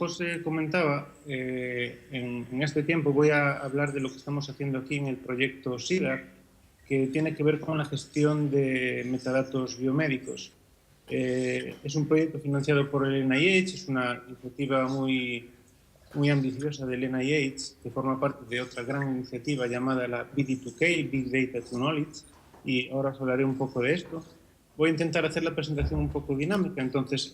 José comentaba, en este tiempo voy a hablar de lo que estamos haciendo aquí en el proyecto SIDAR, que tiene que ver con la gestión de metadatos biomédicos. Es un proyecto financiado por el NIH, es una iniciativa muy ambiciosa del NIH, que forma parte de otra gran iniciativa llamada la BD2K, Big Data to Knowledge, y ahora os hablaré un poco de esto. Voy a intentar hacer la presentación un poco dinámica, entonces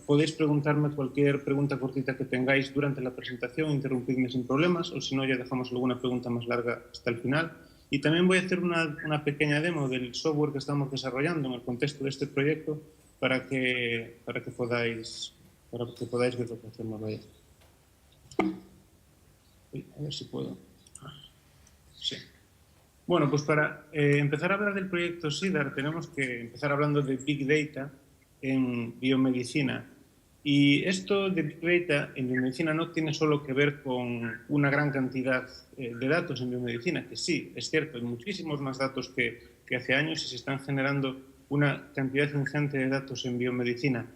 podéis preguntarme cualquier pregunta cortita que tengáis durante la presentación, interrumpidme sin problemas, o si no ya dejamos alguna pregunta más larga hasta el final. Y también voy a hacer una pequeña demo del software que estamos desarrollando en el contexto de este proyecto para que podáis ver lo que hacemos ahí. A ver si puedo. Sí. Bueno, pues para empezar a hablar del proyecto SIDAR tenemos que empezar hablando de Big Data en biomedicina. Y esto de Big Data en biomedicina no tiene solo que ver con una gran cantidad de datos en biomedicina, que sí, es cierto, hay muchísimos más datos que hace años y se están generando una cantidad ingente de datos en biomedicina.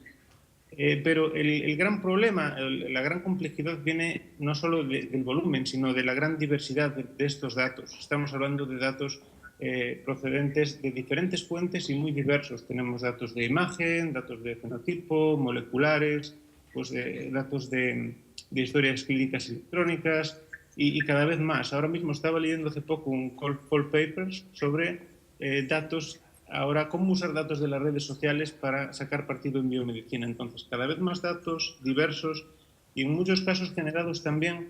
Pero el gran problema, la gran complejidad viene no solo del volumen, sino de la gran diversidad de estos datos. Estamos hablando de datos procedentes de diferentes fuentes y muy diversos. Tenemos datos de imagen, datos de fenotipo, moleculares, pues, datos de historias clínicas electrónicas y cada vez más. Ahora mismo estaba leyendo hace poco un call papers sobre datos. Ahora, ¿cómo usar datos de las redes sociales para sacar partido en biomedicina? Entonces, cada vez más datos diversos y en muchos casos generados también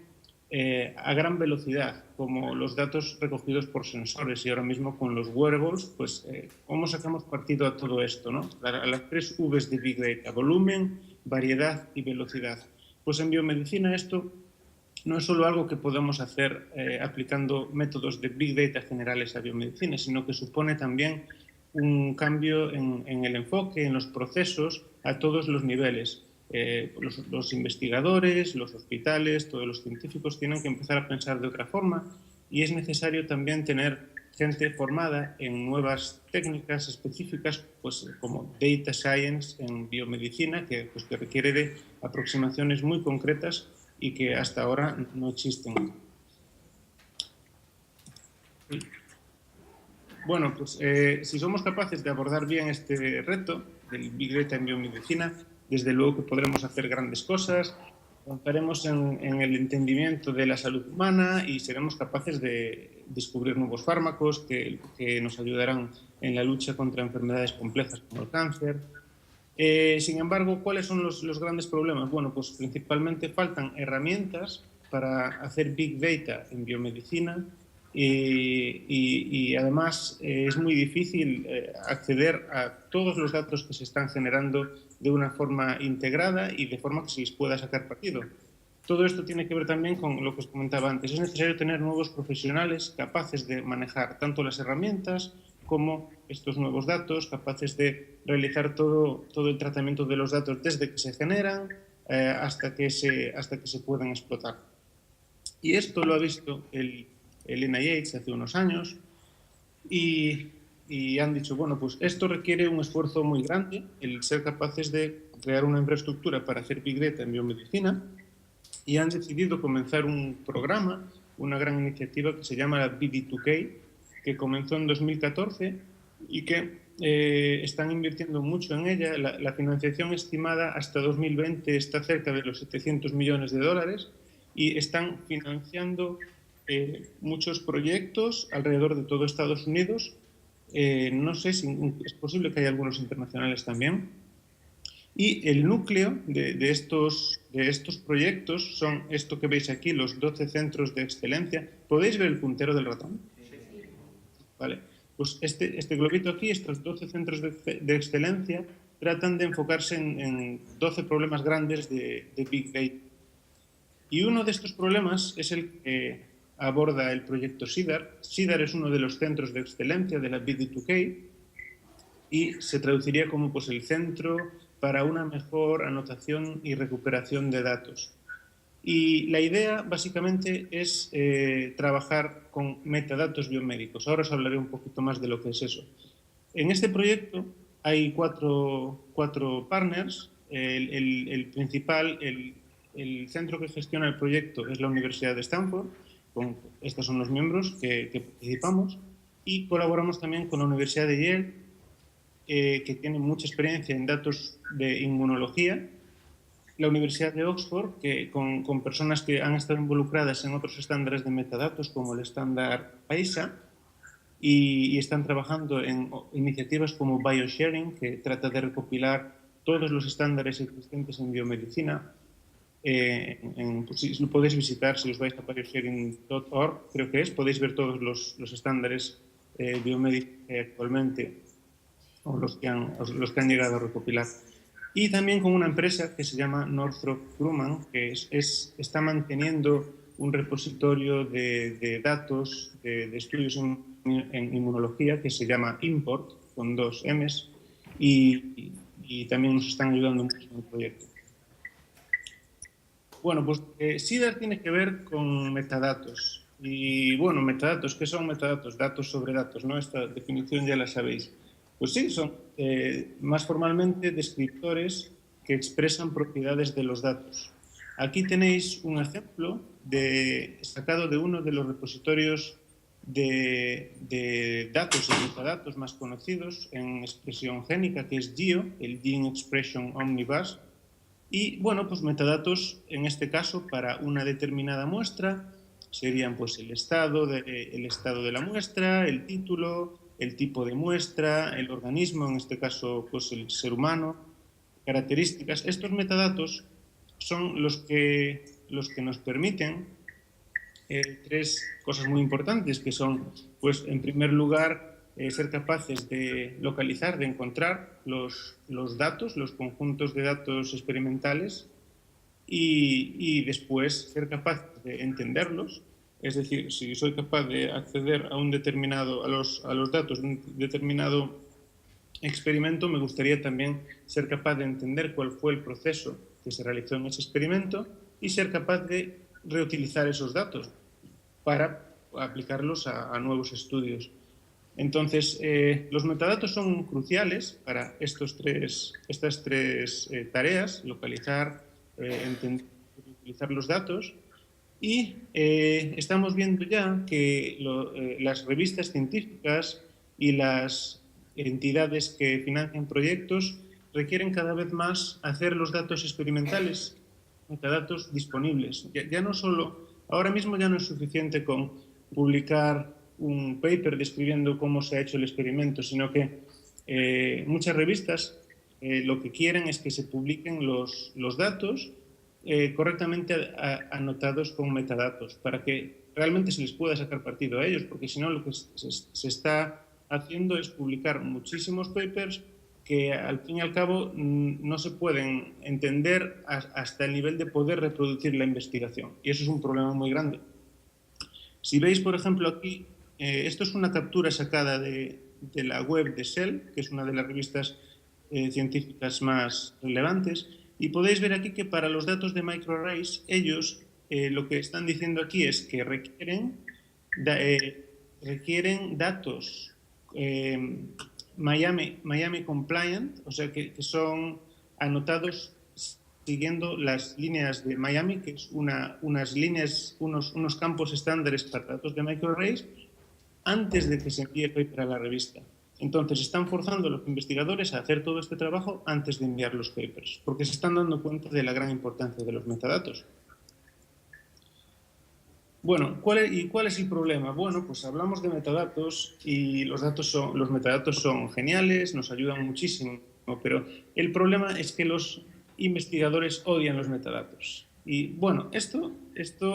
a gran velocidad, como los datos recogidos por sensores y ahora mismo con los wearables, pues ¿cómo sacamos partido a todo esto, ¿no? A las 3 Vs de Big Data: volumen, variedad y velocidad. Pues en biomedicina esto no es solo algo que podemos hacer aplicando métodos de Big Data generales a biomedicina, sino que supone también un cambio en el enfoque, en los procesos, a todos los niveles. Los investigadores, los hospitales, todos los científicos tienen que empezar a pensar de otra forma y es necesario también tener gente formada en nuevas técnicas específicas, pues como Data Science en biomedicina, que requiere de aproximaciones muy concretas y que hasta ahora no existen. Bueno, pues si somos capaces de abordar bien este reto del Big Data en biomedicina, desde luego que podremos hacer grandes cosas, avanzaremos en el entendimiento de la salud humana y seremos capaces de descubrir nuevos fármacos que nos ayudarán en la lucha contra enfermedades complejas como el cáncer. Sin embargo, ¿cuáles son los grandes problemas? Bueno, pues principalmente faltan herramientas para hacer Big Data en biomedicina y además es muy difícil acceder a todos los datos que se están generando de una forma integrada y de forma que se les pueda sacar partido. Todo esto tiene que ver también con lo que os comentaba antes. Es necesario tener nuevos profesionales capaces de manejar tanto las herramientas como estos nuevos datos, capaces de realizar todo el tratamiento de los datos desde que se generan hasta que se puedan explotar. Y esto lo ha visto el NIH hace unos años y han dicho, bueno, pues esto requiere un esfuerzo muy grande, el ser capaces de crear una infraestructura para hacer Big Data en biomedicina, y han decidido comenzar un programa, una gran iniciativa que se llama la BD2K, que comenzó en 2014 y que están invirtiendo mucho en ella. La financiación estimada hasta 2020 está cerca de los 700 millones de dólares y están financiando muchos proyectos alrededor de todo Estados Unidos. No sé si es posible que haya algunos internacionales también. Y el núcleo de estos proyectos son esto que veis aquí, los 12 centros de excelencia. ¿Podéis ver el puntero del ratón? Vale. Pues este globito aquí, estos 12 centros de excelencia, tratan de enfocarse en 12 problemas grandes de Big Data. Y uno de estos problemas es el que aborda el proyecto SIDAR. SIDAR es uno de los centros de excelencia de la BD2K y se traduciría como pues, el centro para una mejor anotación y recuperación de datos. Y la idea básicamente es trabajar con metadatos biomédicos. Ahora os hablaré un poquito más de lo que es eso. En este proyecto hay cuatro partners. el principal, el centro que gestiona el proyecto es la Universidad de Stanford, estos son los miembros que participamos, y colaboramos también con la Universidad de Yale, que tiene mucha experiencia en datos de inmunología, la Universidad de Oxford, que con personas que han estado involucradas en otros estándares de metadatos, como el estándar PAISA, y están trabajando en iniciativas como BioSharing, que trata de recopilar todos los estándares existentes en biomedicina. Pues, lo podéis visitar si os vais a biosharing.org, creo que es, podéis ver todos los estándares biomédicos actualmente, o los que han llegado a recopilar. Y también con una empresa que se llama Northrop Grumman, que está manteniendo un repositorio de datos de estudios en inmunología que se llama Import, con 2 M's, y también nos están ayudando mucho en el proyecto. Bueno, pues SIDAR tiene que ver con metadatos. Y bueno, metadatos, ¿qué son metadatos? Datos sobre datos, ¿no? Esta definición ya la sabéis. Pues sí, son más formalmente descriptores que expresan propiedades de los datos. Aquí tenéis un ejemplo sacado de uno de los repositorios de datos y metadatos más conocidos en expresión génica, que es GEO, el Gene Expression Omnibus. Y bueno, pues metadatos, en este caso, para una determinada muestra, serían pues el estado de la muestra, el título, el tipo de muestra, el organismo, en este caso pues el ser humano, características. Estos metadatos son los que nos permiten tres cosas muy importantes, que son, pues en primer lugar, ser capaces de localizar, de encontrar los datos, los conjuntos de datos experimentales, y después ser capaz de entenderlos. Es decir, si soy capaz de acceder a los datos de un determinado experimento, me gustaría también ser capaz de entender cuál fue el proceso que se realizó en ese experimento y ser capaz de reutilizar esos datos para aplicarlos a nuevos estudios. Entonces, los metadatos son cruciales para estas tres tareas: localizar, entender, utilizar los datos. Y estamos viendo ya que las revistas científicas y las entidades que financian proyectos requieren cada vez más hacer los datos experimentales, metadatos disponibles. Ya no solo, ahora mismo ya no es suficiente con publicar un paper describiendo cómo se ha hecho el experimento, sino que muchas revistas lo que quieren es que se publiquen los datos correctamente anotados con metadatos, para que realmente se les pueda sacar partido a ellos, porque si no lo que se está haciendo es publicar muchísimos papers que al fin y al cabo no se pueden entender hasta el nivel de poder reproducir la investigación, y eso es un problema muy grande. Si veis, por ejemplo, aquí, esto es una captura sacada de la web de Cell, que es una de las revistas científicas más relevantes, y podéis ver aquí que para los datos de microarrays, ellos lo que están diciendo aquí es que requieren datos Miami compliant, o sea que son anotados siguiendo las líneas de Miami, que es unos campos estándares para datos de microarrays, antes de que se envíe el paper a la revista. Entonces, están forzando a los investigadores a hacer todo este trabajo antes de enviar los papers, porque se están dando cuenta de la gran importancia de los metadatos. Bueno, ¿cuál es el problema? Bueno, pues hablamos de metadatos y los metadatos son geniales, nos ayudan muchísimo, pero el problema es que los investigadores odian los metadatos. Y bueno, esto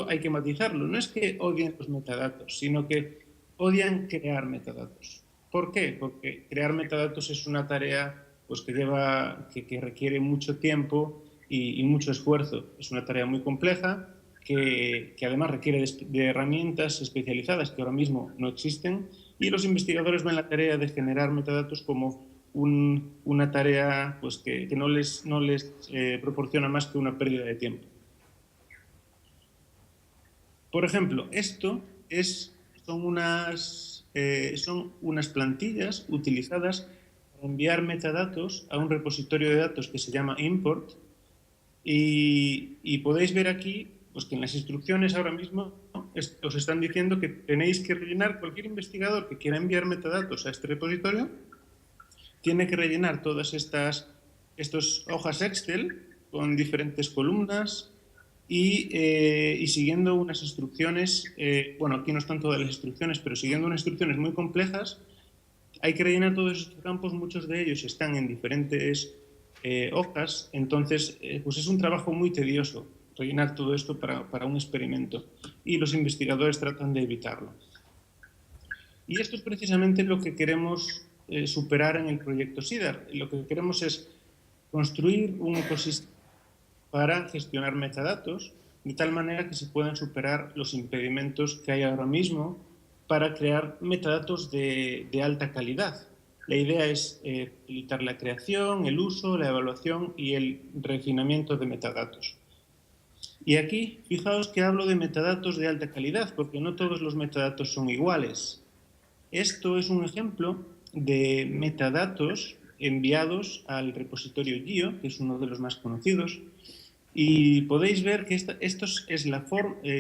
hay que matizarlo. No es que odien los metadatos, sino que odian crear metadatos. ¿Por qué? Porque crear metadatos es una tarea pues, que requiere mucho tiempo y mucho esfuerzo. Es una tarea muy compleja que además requiere de herramientas especializadas que ahora mismo no existen, y los investigadores ven la tarea de generar metadatos como una tarea pues, que no les proporciona más que una pérdida de tiempo. Por ejemplo, esto son unas plantillas utilizadas enviar metadatos a un repositorio de datos que se llama import y podéis ver aquí pues, que en las instrucciones ahora mismo os están diciendo que tenéis que rellenar, cualquier investigador que quiera enviar metadatos a este repositorio tiene que rellenar todas estas hojas Excel con diferentes columnas y siguiendo unas instrucciones, bueno, aquí no están todas las instrucciones, pero siguiendo unas instrucciones muy complejas. Hay que rellenar todos estos campos, muchos de ellos están en diferentes hojas, entonces pues es un trabajo muy tedioso rellenar todo esto para un experimento y los investigadores tratan de evitarlo. Y esto es precisamente lo que queremos superar en el proyecto SIDAR. Lo que queremos es construir un ecosistema para gestionar metadatos de tal manera que se puedan superar los impedimentos que hay ahora mismo para crear metadatos de alta calidad. La idea es facilitar la creación, el uso, la evaluación y el refinamiento de metadatos. Y aquí, fijaos que hablo de metadatos de alta calidad, porque no todos los metadatos son iguales. Esto es un ejemplo de metadatos enviados al repositorio GEO, que es uno de los más conocidos, y podéis ver que estos es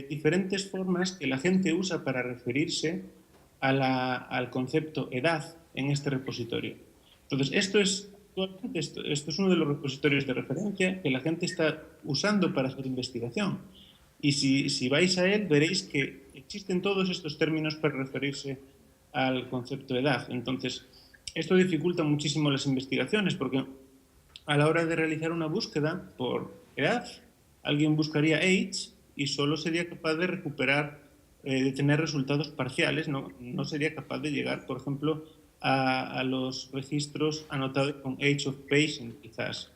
diferentes formas que la gente usa para referirse al concepto edad en este repositorio. Entonces, esto es uno de los repositorios de referencia que la gente está usando para hacer investigación. Y si vais a él, veréis que existen todos estos términos para referirse al concepto de edad. Entonces, esto dificulta muchísimo las investigaciones porque a la hora de realizar una búsqueda por edad, alguien buscaría age y solo sería capaz de recuperar, de tener resultados parciales, no sería capaz de llegar, por ejemplo, a los registros anotados con age of patient, quizás.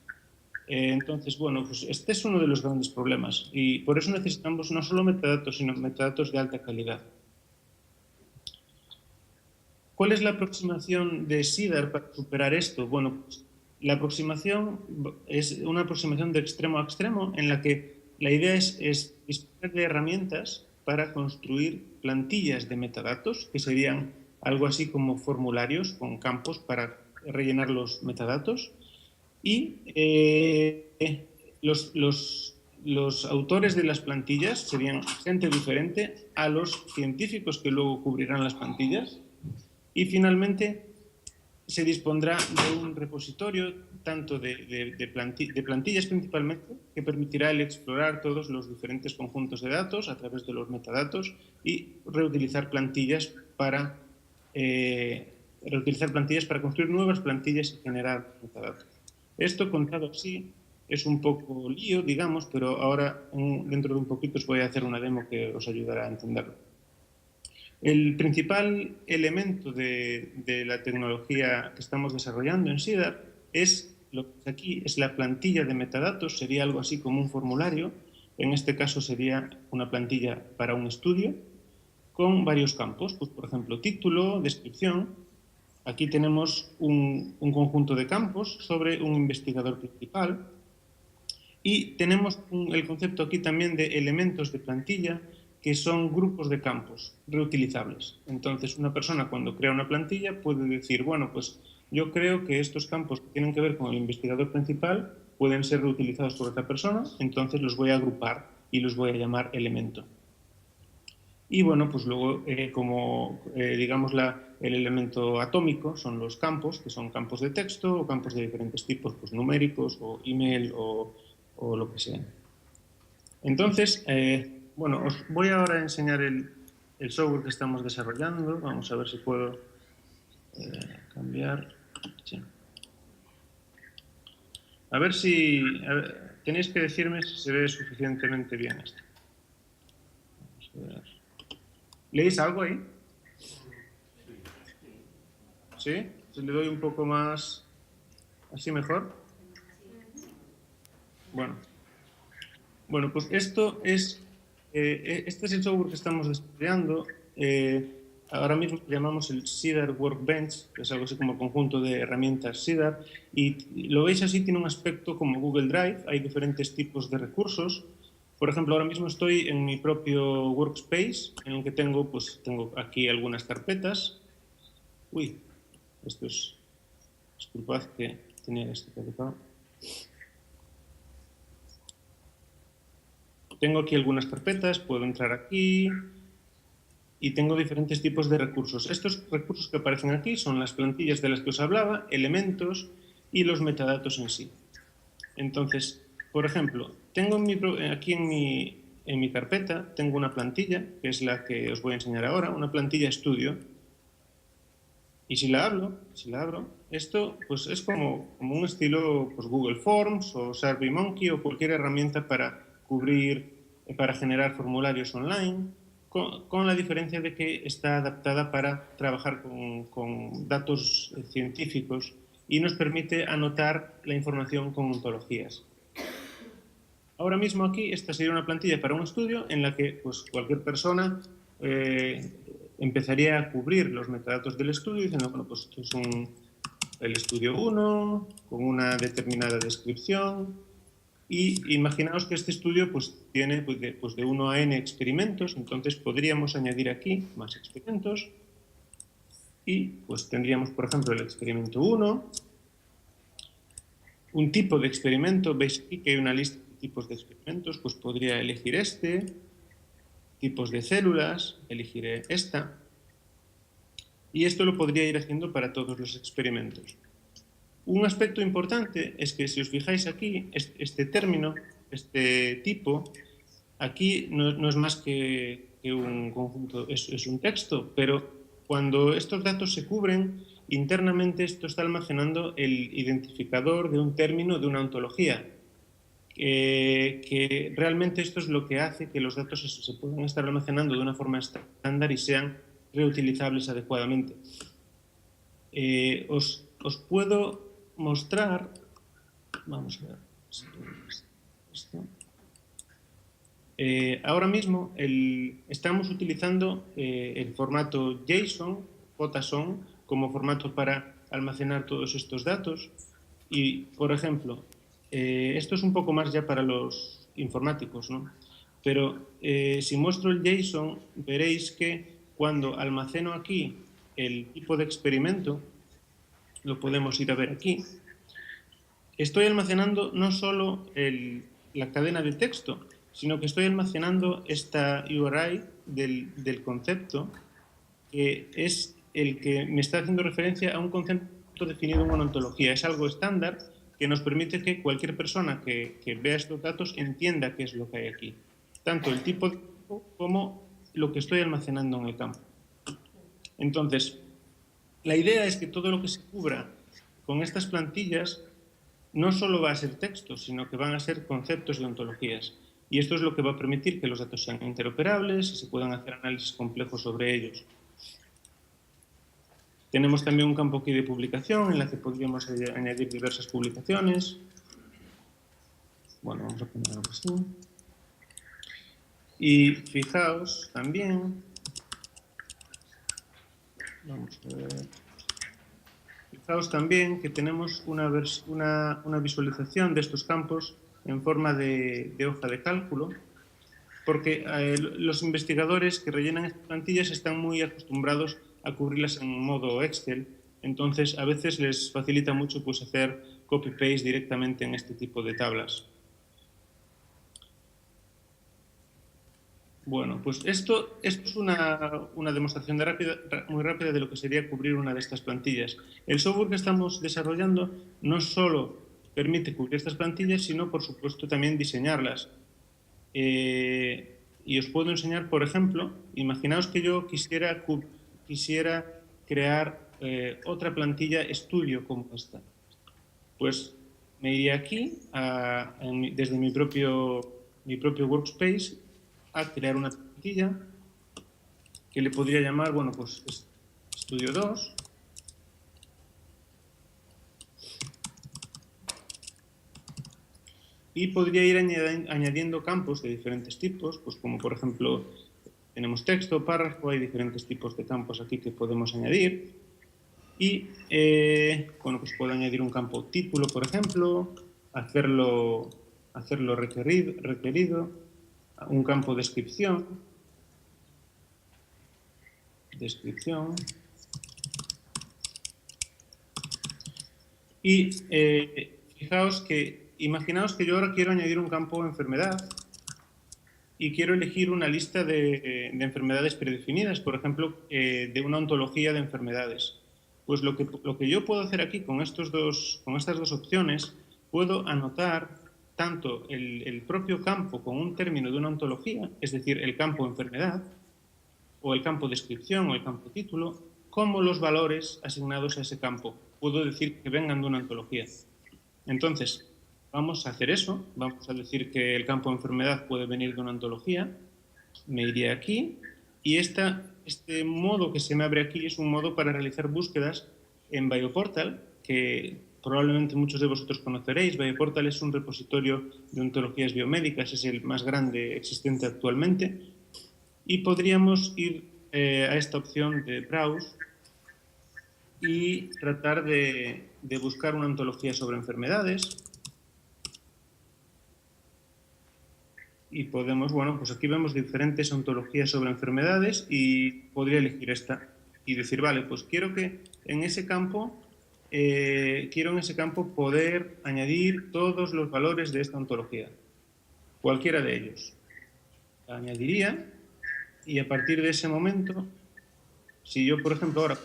Entonces, bueno, pues este es uno de los grandes problemas y por eso necesitamos no solo metadatos, sino metadatos de alta calidad. ¿Cuál es la aproximación de SIDAR para superar esto? Bueno, pues la aproximación es una aproximación de extremo a extremo en la que la idea es disponer de herramientas para construir plantillas de metadatos, que serían algo así como formularios con campos para rellenar los metadatos. Y los autores de las plantillas serían gente diferente a los científicos que luego cubrirán las plantillas. Y finalmente se dispondrá de un repositorio tanto de plantillas principalmente, que permitirá el explorar todos los diferentes conjuntos de datos a través de los metadatos y reutilizar plantillas para construir nuevas plantillas y generar metadatos. Esto contado así es un poco lío, digamos, pero ahora dentro de un poquito os voy a hacer una demo que os ayudará a entenderlo. El principal elemento de la tecnología que estamos desarrollando en SIDAR es lo que aquí es la plantilla de metadatos, sería algo así como un formulario. En este caso sería una plantilla para un estudio con varios campos, pues, por ejemplo, título, descripción. Aquí tenemos un conjunto de campos sobre un investigador principal y tenemos el concepto aquí también de elementos de plantilla, que son grupos de campos reutilizables. Entonces, una persona cuando crea una plantilla puede decir, bueno, pues yo creo que estos campos que tienen que ver con el investigador principal pueden ser reutilizados por otra persona, entonces los voy a agrupar y los voy a llamar elemento. Y bueno, pues luego, digamos, el elemento atómico son los campos, que son campos de texto o campos de diferentes tipos, pues numéricos o email o lo que sea. Entonces, bueno, os voy ahora a enseñar el software que estamos desarrollando. Vamos a ver si puedo cambiar. Sí. A ver si... tenéis que decirme si se ve suficientemente bien esto. Vamos a ver. ¿Leéis algo ahí? ¿Sí? Si le doy un poco más... ¿Así mejor? Bueno, pues esto es... este es el software que estamos desarrollando. Ahora mismo llamamos el SIDAR Workbench, que es algo así como conjunto de herramientas SIDAR. Y lo veis así, tiene un aspecto como Google Drive. Hay diferentes tipos de recursos. Por ejemplo, ahora mismo estoy en mi propio workspace, en el que tengo aquí algunas carpetas. Uy, esto es... Disculpad que tenía esto colocado. Tengo aquí algunas carpetas, puedo entrar aquí y tengo diferentes tipos de recursos. Estos recursos que aparecen aquí son las plantillas de las que os hablaba, elementos y los metadatos en sí. Entonces, por ejemplo, tengo aquí en mi carpeta, tengo una plantilla, que es la que os voy a enseñar ahora, una plantilla estudio. Y si la abro, esto pues es como un estilo pues, Google Forms o SurveyMonkey o cualquier herramienta para para generar formularios online, con la diferencia de que está adaptada para trabajar con datos científicos y nos permite anotar la información con ontologías. Ahora mismo aquí esta sería una plantilla para un estudio en la que pues, cualquier persona empezaría a cubrir los metadatos del estudio diciendo, bueno, pues esto es el estudio 1 con una determinada descripción y imaginaos que este estudio pues, tiene pues, de 1 a n experimentos, entonces podríamos añadir aquí más experimentos y pues tendríamos, por ejemplo, el experimento 1, un tipo de experimento, veis aquí que hay una lista de tipos de experimentos, pues podría elegir este, tipos de células, elegiré esta, y esto lo podría ir haciendo para todos los experimentos. Un aspecto importante es que si os fijáis aquí, este término, este tipo, aquí no es más que un conjunto, es un texto, pero cuando estos datos se cubren, internamente esto está almacenando el identificador de un término de una ontología, que realmente esto es lo que hace que los datos se puedan estar almacenando de una forma estándar y sean reutilizables adecuadamente. Os puedo mostrar, vamos a ver esto. Ahora mismo estamos utilizando el formato JSON, JSON, como formato para almacenar todos estos datos. Y, por ejemplo, esto es un poco más ya para los informáticos, ¿no? Pero si muestro el JSON, veréis que cuando almaceno aquí el tipo de experimento, lo podemos ir a ver aquí, estoy almacenando no solo la cadena de texto, sino que estoy almacenando esta URI del concepto, que es el que me está haciendo referencia a un concepto definido en una ontología. Es algo estándar que nos permite que cualquier persona que vea estos datos entienda qué es lo que hay aquí. Tanto el tipo como lo que estoy almacenando en el campo. Entonces, la idea es que todo lo que se cubra con estas plantillas no solo va a ser texto, sino que van a ser conceptos y ontologías. Y esto es lo que va a permitir que los datos sean interoperables y se puedan hacer análisis complejos sobre ellos. Tenemos también un campo aquí de publicación en la que podríamos añadir diversas publicaciones. Bueno, vamos a poner algo así. Y fijaos también, vamos a ver, fijaos también que tenemos una visualización de estos campos en forma de hoja de cálculo, porque los investigadores que rellenan estas plantillas están muy acostumbrados a cubrirlas en modo Excel, entonces a veces les facilita mucho pues, hacer copy-paste directamente en este tipo de tablas. Bueno, pues esto es una demostración muy rápida de lo que sería cubrir una de estas plantillas. El software que estamos desarrollando no solo permite cubrir estas plantillas, sino, por supuesto, también diseñarlas. Y os puedo enseñar, por ejemplo, imaginaos que yo quisiera crear otra plantilla estudio como esta. Pues me iría aquí, desde mi propio workspace, a crear una plantilla que le podría llamar, bueno, pues estudio 2. Y podría ir añadiendo campos de diferentes tipos, pues como por ejemplo tenemos texto, párrafo, hay diferentes tipos de campos aquí que podemos añadir. Y, bueno, pues puedo añadir un campo título, por ejemplo, hacerlo requerido, un campo descripción, Y fijaos que, imaginaos que yo ahora quiero añadir un campo enfermedad y quiero elegir una lista de enfermedades predefinidas, por ejemplo, de una ontología de enfermedades. Pues lo que yo puedo hacer aquí con estas dos opciones, puedo anotar tanto el propio campo con un término de una ontología, es decir, el campo enfermedad, o el campo descripción o el campo título, como los valores asignados a ese campo. Puedo decir que vengan de una ontología. Entonces, vamos a hacer eso. Vamos a decir que el campo enfermedad puede venir de una ontología. Me iría aquí. Y este modo que se me abre aquí es un modo para realizar búsquedas en Bioportal, que probablemente muchos de vosotros conoceréis. Bioportal es un repositorio de ontologías biomédicas, es el más grande existente actualmente. Y podríamos ir a esta opción de Browse y tratar de buscar una ontología sobre enfermedades. Y podemos, bueno, pues aquí vemos diferentes ontologías sobre enfermedades y podría elegir esta y decir, vale, pues quiero en ese campo poder añadir todos los valores de esta ontología, cualquiera de ellos. La añadiría y a partir de ese momento, si yo, por ejemplo, ahora...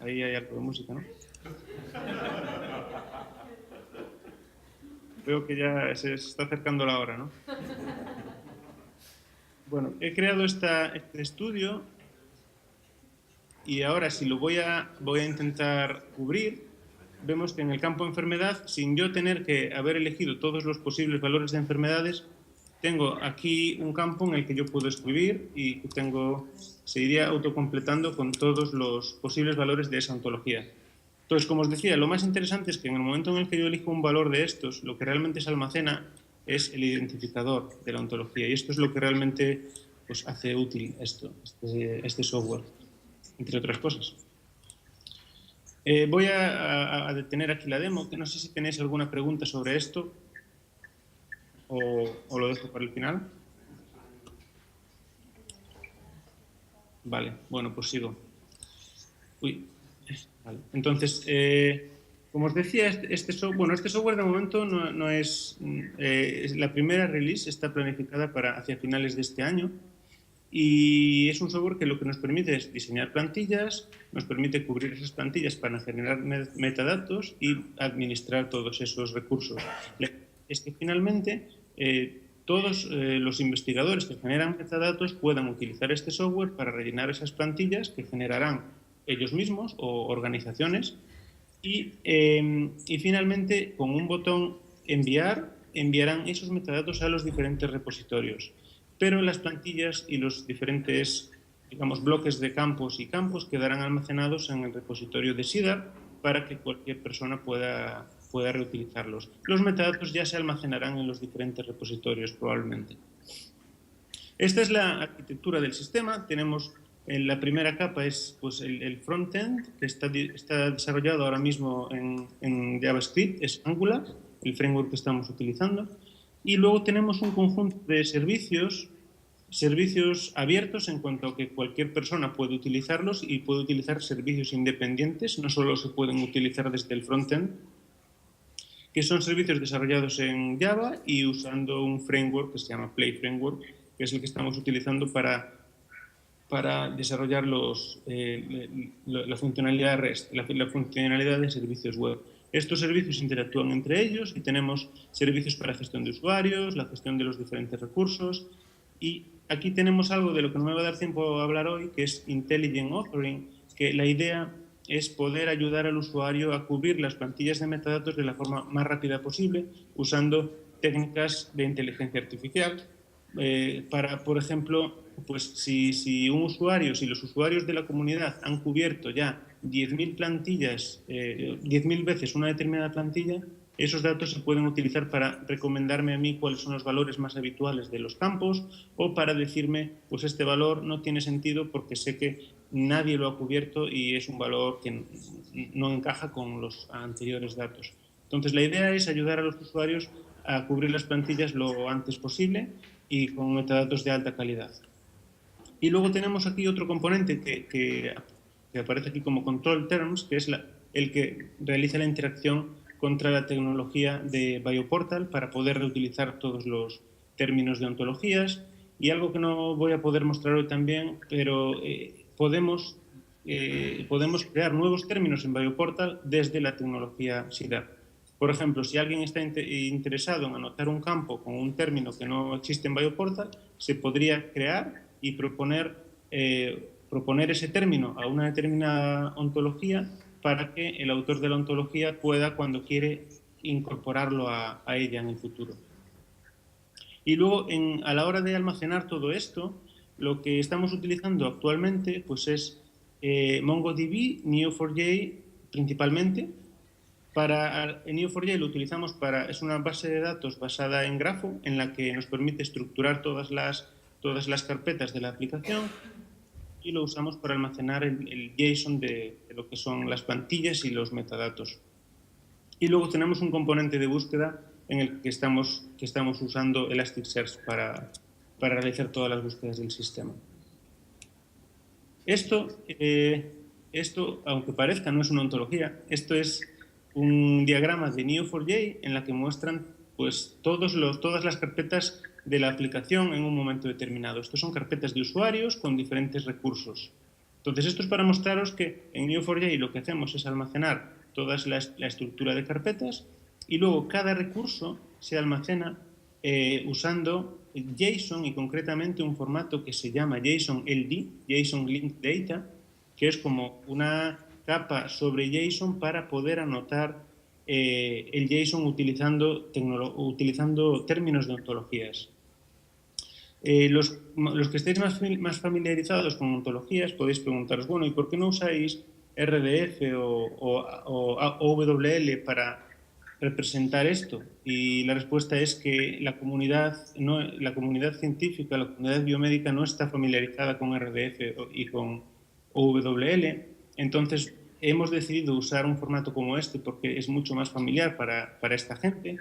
Ahí hay algo de música, ¿no? Veo que ya se está acercando la hora, ¿no? Bueno, he creado este estudio y ahora si lo voy a intentar cubrir, vemos que en el campo enfermedad, sin yo tener que haber elegido todos los posibles valores de enfermedades, tengo aquí un campo en el que yo puedo escribir y se iría autocompletando con todos los posibles valores de esa ontología. Entonces, como os decía, lo más interesante es que en el momento en el que yo elijo un valor de estos, lo que realmente se almacena es el identificador de la ontología. Y esto es lo que realmente pues, hace útil este software, entre otras cosas. Voy a detener aquí la demo, que no sé si tenéis alguna pregunta sobre esto o lo dejo para el final. Vale, bueno, pues sigo. Uy, vale. Entonces, como os decía, este software de momento no es la primera release, está planificada para hacia finales de este año y es un software que lo que nos permite es diseñar plantillas, nos permite cubrir esas plantillas para generar metadatos y administrar todos esos recursos. Es que finalmente todos los investigadores que generan metadatos puedan utilizar este software para rellenar esas plantillas que generarán ellos mismos o organizaciones y finalmente con un botón enviarán esos metadatos a los diferentes repositorios, pero las plantillas y los diferentes bloques de campos y campos quedarán almacenados en el repositorio de CIDR para que cualquier persona pueda reutilizarlos. Los metadatos ya se almacenarán en los diferentes repositorios probablemente. Esta es la arquitectura del sistema. Tenemos en la primera capa es pues, el frontend, que está desarrollado ahora mismo en JavaScript, es Angular, el framework que estamos utilizando. Y luego tenemos un conjunto de servicios abiertos en cuanto a que cualquier persona puede utilizarlos y puede utilizar servicios independientes, no solo se pueden utilizar desde el frontend, que son servicios desarrollados en Java y usando un framework que se llama Play Framework, que es el que estamos utilizando para desarrollar la funcionalidad REST, la funcionalidad de servicios web. Estos servicios interactúan entre ellos y tenemos servicios para gestión de usuarios, la gestión de los diferentes recursos y aquí tenemos algo de lo que no me va a dar tiempo a hablar hoy, que es Intelligent Authoring, que la idea es poder ayudar al usuario a cubrir las plantillas de metadatos de la forma más rápida posible usando técnicas de inteligencia artificial para, por ejemplo, pues si los usuarios de la comunidad han cubierto ya 10.000 plantillas, 10.000 veces una determinada plantilla, esos datos se pueden utilizar para recomendarme a mí cuáles son los valores más habituales de los campos o para decirme, pues este valor no tiene sentido porque sé que nadie lo ha cubierto y es un valor que no encaja con los anteriores datos. Entonces, la idea es ayudar a los usuarios a cubrir las plantillas lo antes posible y con metadatos de alta calidad. Y luego tenemos aquí otro componente que que aparece aquí como control terms, que es el que realiza la interacción contra la tecnología de Bioportal para poder reutilizar todos los términos de ontologías. Y algo que no voy a poder mostrar hoy también, pero podemos crear nuevos términos en Bioportal desde la tecnología SIDAP. Por ejemplo, si alguien está interesado en anotar un campo con un término que no existe en Bioportal, se podría crear y proponer ese término a una determinada ontología para que el autor de la ontología pueda, cuando quiere, incorporarlo a ella en el futuro. Y luego, a la hora de almacenar todo esto, lo que estamos utilizando actualmente pues es MongoDB, Neo4j principalmente. Neo4j lo utilizamos es una base de datos basada en grafo, en la que nos permite estructurar todas las carpetas de la aplicación, y lo usamos para almacenar el JSON de lo que son las plantillas y los metadatos. Y luego tenemos un componente de búsqueda en el que estamos usando Elasticsearch para realizar todas las búsquedas del sistema. Esto, aunque parezca, no es una ontología. Esto es un diagrama de Neo4j en la que muestran pues, todas las carpetas de la aplicación en un momento determinado. Estos son carpetas de usuarios con diferentes recursos. Entonces, esto es para mostraros que en Neo4j lo que hacemos es almacenar toda la estructura de carpetas, y luego cada recurso se almacena usando JSON, y concretamente un formato que se llama JSON-LD, JSON Linked Data, que es como una capa sobre JSON para poder anotar el JSON utilizando términos de ontologías. Los que estéis más familiarizados con ontologías podéis preguntaros, bueno, ¿y por qué no usáis RDF o OWL para representar esto? Y la respuesta es que la comunidad científica, la comunidad biomédica no está familiarizada con RDF y con OWL. Entonces hemos decidido usar un formato como este porque es mucho más familiar para esta gente,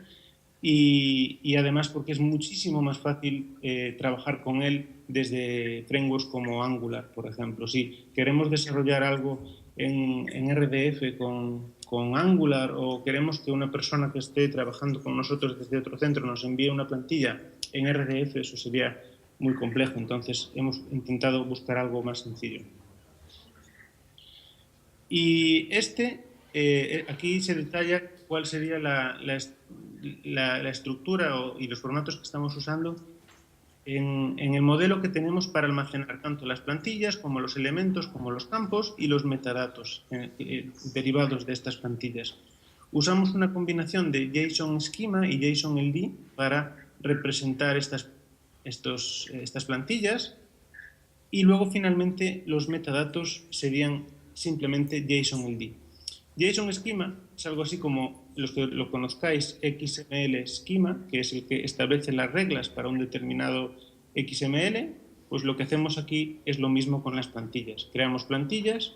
y además porque es muchísimo más fácil trabajar con él desde frameworks como Angular, por ejemplo. Si queremos desarrollar algo en RDF con Angular, o queremos que una persona que esté trabajando con nosotros desde otro centro nos envíe una plantilla en RDF, eso sería muy complejo. Entonces hemos intentado buscar algo más sencillo. Y aquí se detalla cuál sería la estructura y los formatos que estamos usando en el modelo que tenemos para almacenar tanto las plantillas como los elementos, como los campos y los metadatos derivados de estas plantillas. Usamos una combinación de JSON Schema y JSON LD para representar estas plantillas, y luego finalmente los metadatos serían simplemente JSON LD. JSON Schema es algo así como, los que lo conozcáis, XML Schema, que es el que establece las reglas para un determinado XML. Pues lo que hacemos aquí es lo mismo con las plantillas. Creamos plantillas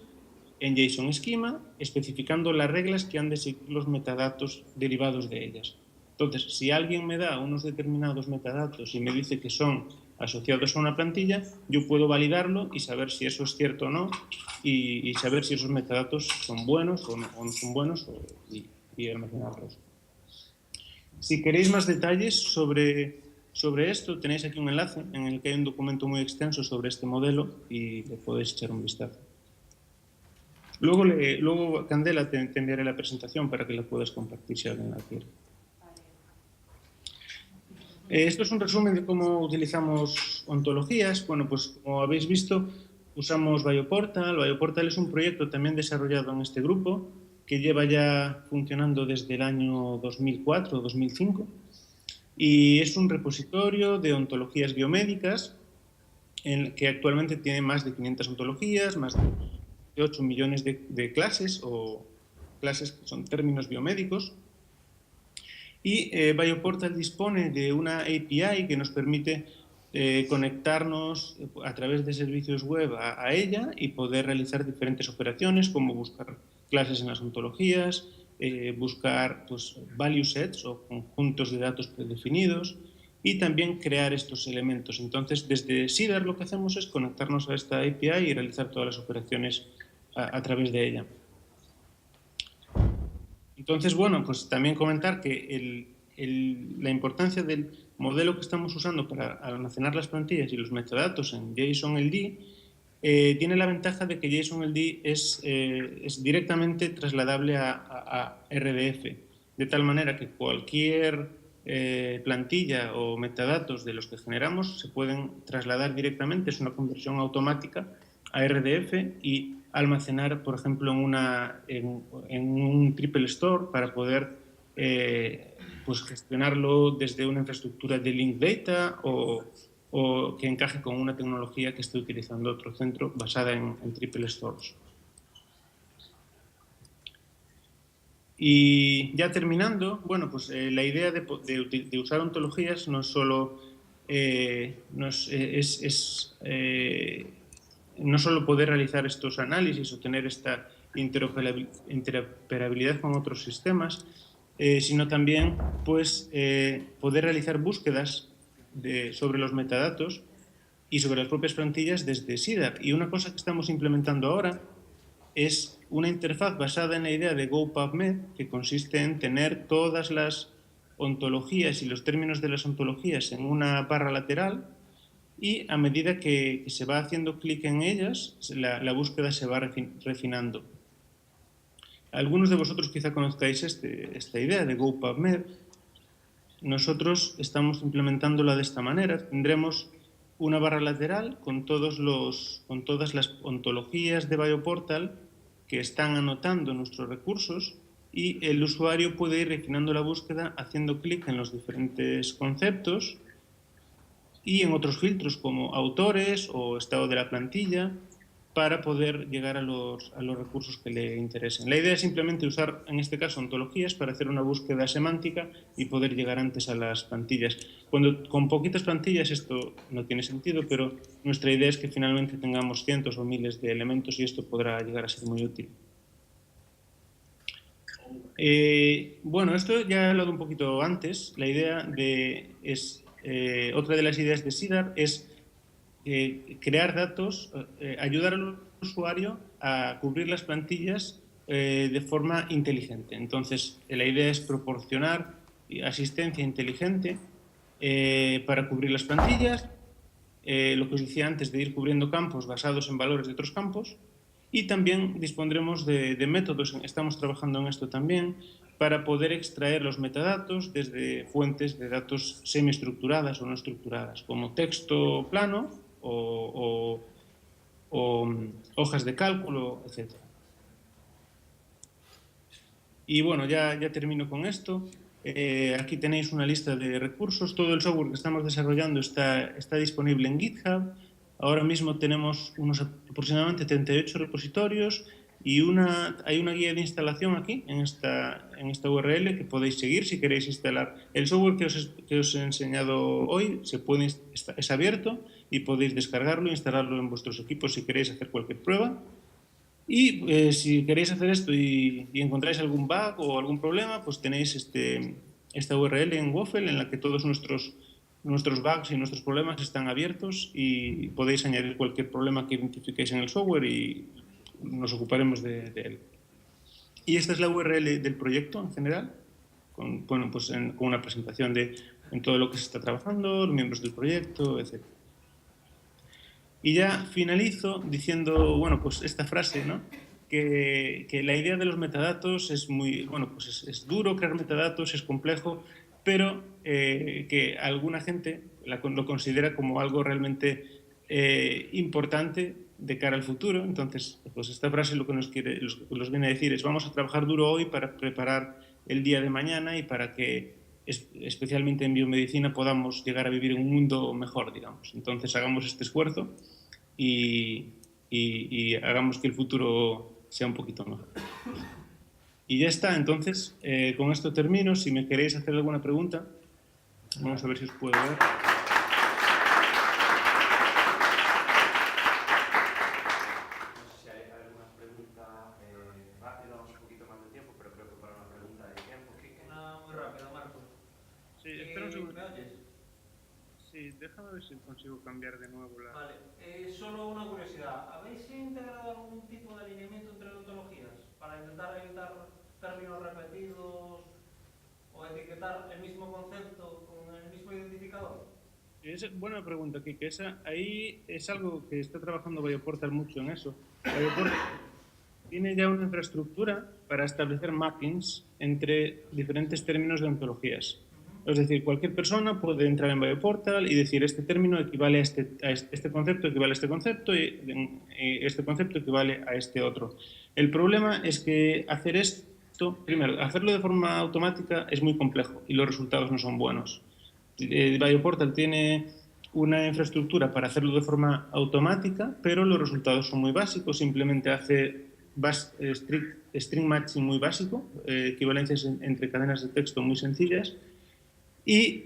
en JSON Schema, especificando las reglas que han de seguir los metadatos derivados de ellas. Entonces, si alguien me da unos determinados metadatos y me dice que son asociados a una plantilla, yo puedo validarlo y saber si eso es cierto o no, y saber si esos metadatos son buenos o no son buenos, y almacenarlos. Si queréis más detalles sobre esto, tenéis aquí un enlace en el que hay un documento muy extenso sobre este modelo y le podéis echar un vistazo. Luego Candela, te enviaré la presentación para que la puedas compartir si alguien la quiere. Esto es un resumen de cómo utilizamos ontologías. Bueno, pues como habéis visto, usamos Bioportal. Bioportal es un proyecto también desarrollado en este grupo, que lleva ya funcionando desde el año 2004 o 2005. Y es un repositorio de ontologías biomédicas que actualmente tiene más de 500 ontologías, más de 8 millones de clases, o clases que son términos biomédicos. Y Bioportal dispone de una API que nos permite conectarnos a través de servicios web a ella y poder realizar diferentes operaciones, como buscar clases en las ontologías, buscar pues, value sets o conjuntos de datos predefinidos, y también crear estos elementos. Entonces, desde SIDAR lo que hacemos es conectarnos a esta API y realizar todas las operaciones a través de ella. Entonces, bueno, pues también comentar que la importancia del modelo que estamos usando para almacenar las plantillas y los metadatos en JSON-LD tiene la ventaja de que JSON-LD es directamente trasladable a RDF, de tal manera que cualquier plantilla o metadatos de los que generamos se pueden trasladar directamente, es una conversión automática a RDF y almacenar, por ejemplo, en un Triple Store para poder pues gestionarlo desde una infraestructura de Link Data o que encaje con una tecnología que esté utilizando otro centro basada en Triple Stores. Y ya terminando, bueno, pues la idea de usar ontologías no solo no solo poder realizar estos análisis o tener esta interoperabilidad con otros sistemas, sino también pues, poder realizar búsquedas sobre los metadatos y sobre las propias plantillas desde SIDAR. Y una cosa que estamos implementando ahora es una interfaz basada en la idea de GoPubMed, que consiste en tener todas las ontologías y los términos de las ontologías en una barra lateral, y a medida que se va haciendo clic en ellas, la búsqueda se va refinando. Algunos de vosotros quizá conozcáis esta idea de GoPubMed. Nosotros estamos implementándola de esta manera. Tendremos una barra lateral con todas las ontologías de Bioportal que están anotando nuestros recursos, y el usuario puede ir refinando la búsqueda haciendo clic en los diferentes conceptos y en otros filtros como autores o estado de la plantilla para poder llegar a los recursos que le interesen. La idea es simplemente usar, en este caso, ontologías para hacer una búsqueda semántica y poder llegar antes a las plantillas. Con poquitas plantillas esto no tiene sentido, pero nuestra idea es que finalmente tengamos cientos o miles de elementos y esto podrá llegar a ser muy útil. Bueno, esto ya he hablado un poquito antes. La idea otra de las ideas de SIDAR es crear datos, ayudar al usuario a cubrir las plantillas de forma inteligente. Entonces, la idea es proporcionar asistencia inteligente para cubrir las plantillas, lo que os decía antes de ir cubriendo campos basados en valores de otros campos, y también dispondremos de métodos, estamos trabajando en esto también, para poder extraer los metadatos desde fuentes de datos semiestructuradas o no estructuradas, como texto plano o hojas de cálculo, etc. Y bueno, ya termino con esto. Aquí tenéis una lista de recursos. Todo el software que estamos desarrollando está disponible en GitHub. Ahora mismo tenemos unos aproximadamente 38 repositorios y hay una guía de instalación aquí, en esta URL, que podéis seguir si queréis instalar. El software que os he enseñado hoy es abierto y podéis descargarlo e instalarlo en vuestros equipos si queréis hacer cualquier prueba. Y si queréis hacer esto y encontráis algún bug o algún problema, pues tenéis esta URL en Waffle en la que todos nuestros bugs y nuestros problemas están abiertos y podéis añadir cualquier problema que identifiquéis en el software y nos ocuparemos de él. Y esta es la URL del proyecto en general, con una presentación en todo lo que se está trabajando, los miembros del proyecto, etc. Y ya finalizo diciendo, bueno, pues esta frase, ¿no? Que la idea de los metadatos es muy, bueno, pues es duro crear metadatos, es complejo, pero que alguna gente lo considera como algo realmente importante de cara al futuro. Entonces, pues esta frase lo que nos viene a decir es: vamos a trabajar duro hoy para preparar el día de mañana y para que, especialmente en biomedicina, podamos llegar a vivir en un mundo mejor, digamos. Entonces, hagamos este esfuerzo y hagamos que el futuro sea un poquito mejor. Y ya está. Entonces, con esto termino. Si me queréis hacer alguna pregunta, vamos a ver si os puedo ver. Sí, déjame ver si consigo cambiar de nuevo la... Vale, solo una curiosidad. curiosidad, ¿habéis integrado algún tipo de alineamiento entre ontologías para intentar evitar términos repetidos o etiquetar el mismo concepto con el mismo identificador? Es buena pregunta, Kike. Ahí es algo que está trabajando Bioportal mucho en eso. Bioportal tiene ya una infraestructura para establecer mappings entre diferentes términos de ontologías. Es decir, cualquier persona puede entrar en Bioportal y decir este término equivale a este concepto, equivale a este concepto y este concepto equivale a este otro. El problema es que hacer esto, primero, hacerlo de forma automática es muy complejo y los resultados no son buenos. Bioportal tiene una infraestructura para hacerlo de forma automática, pero los resultados son muy básicos, simplemente hace string matching muy básico, equivalencias entre cadenas de texto muy sencillas. Y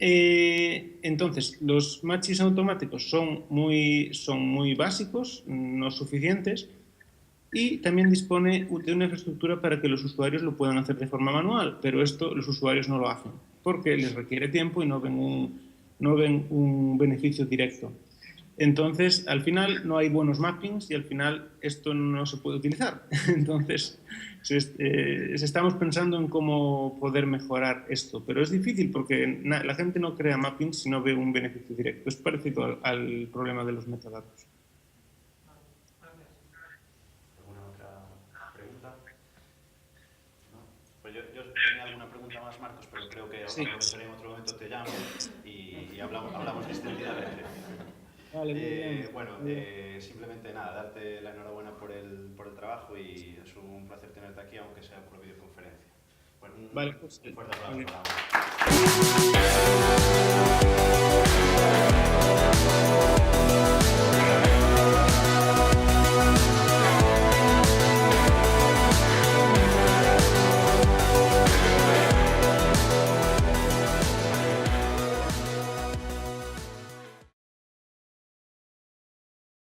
entonces los matches automáticos son muy básicos, no suficientes, y también dispone de una infraestructura para que los usuarios lo puedan hacer de forma manual, pero esto los usuarios no lo hacen porque les requiere tiempo y no ven un beneficio directo. Entonces, al final no hay buenos mappings y al final esto no se puede utilizar. Entonces, estamos pensando en cómo poder mejorar esto, pero es difícil porque la gente no crea mappings si no ve un beneficio directo. Es parecido al problema de los metadatos. ¿Alguna otra pregunta? ¿No? Pues yo tenía alguna pregunta más, Marcos, pero creo que sí. aprovecharé en otro momento, te llamo y hablamos distendidamente. Vale, muy bien. Bueno, simplemente nada, darte la enhorabuena por el trabajo y es un placer tenerte aquí, aunque sea por videoconferencia. Bueno, vale, pues, un fuerte aplauso. vale. Para